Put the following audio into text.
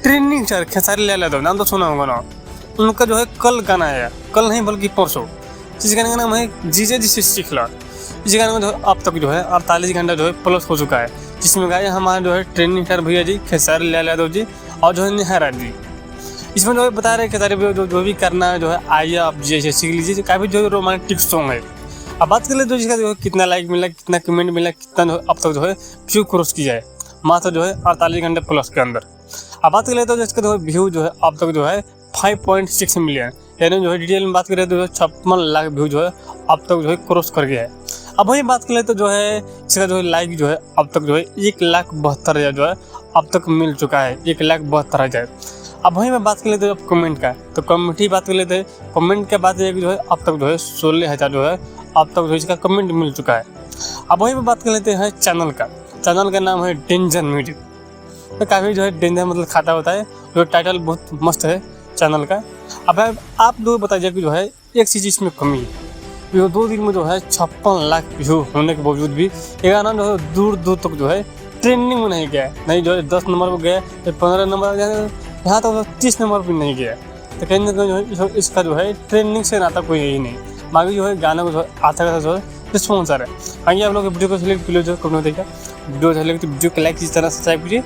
Trending star Khesari Lal Yadav, नाम तो सुना होगा ना। उनका जो है कल गाना आया, कल नहीं बल्कि परसों। जिस गाने का नाम है जीजे जी से सीख ला। इस गाने में जो है अब तक जो है 48 घंटा जो है प्लस हो चुका है, जिसमें गाए हमारे जो है ट्रेंडिंग स्टार भैया जी खेसारी लाल यादव जी और जो है नेहा राज जी। इसमें जो है बता रहे खेसारी भैया जो भी करना है जो है आइए आप जैसे सीख लीजिए। काफ़ी जो है रोमांटिक सॉन्ग है। अब बात कर ले तो जिसका जो है कितना लाइक मिला, कितना कमेंट मिला, कितना जो अब तक जो है व्यू क्रॉस किया है मात्र जो है 48 घंटे प्लस के अंदर। अब बात कर ले तो इसका जो है व्यू जो है अब तक जो है 5.6 मिलियन, यानी जो है डिटेल में बात करें तो 56 लाख व्यू जो है अब तक जो है क्रॉस कर गया है। अब वही बात कर ले तो जो है इसका जो है लाइक जो है अब तक जो है 1,72,000 जो है अब तक मिल चुका है, 1,72,000। अब वहीं में बात कर लेते हैं अब कमेंट का, तो कमेंट ही बात कर लेते हैं। कमेंट के बाद जो है अब तक जो है 16,000 जो है अब तक जो है इसका कमेंट मिल चुका है। अब वहीं में बात कर लेते हैं चैनल का। चैनल का नाम है डेंजर म्यूजिक। तो काफ़ी जो है डेंजर मतलब खाता होता है, जो टाइटल बहुत मस्त है चैनल का। अब आप लोग बताइए कि जो है एक चीज़ इसमें कमी है, जो 2 दिन में जो है 56 लाख व्यू होने के बावजूद भी ये गाना जो है दूर दूर तक जो है ट्रेंडिंग में नहीं गया, नहीं जो है 10 नंबर पर गया, 15 नंबर, यहाँ तक 30 नंबर पर नहीं गया। तो कहीं ना कहीं जो है इसका जो है ट्रेंडिंग से नाता कोई यही नहीं, बाकी जो है गाना को जो है आता जो है रिस्पॉन्सर है। आइए आप लोग वीडियो को सिलेक्ट वीडियो जो कमेंट देखा, वीडियो अच्छा लगे तो वीडियो को लाइक इस तरह सब्सक्राइब कीजिए।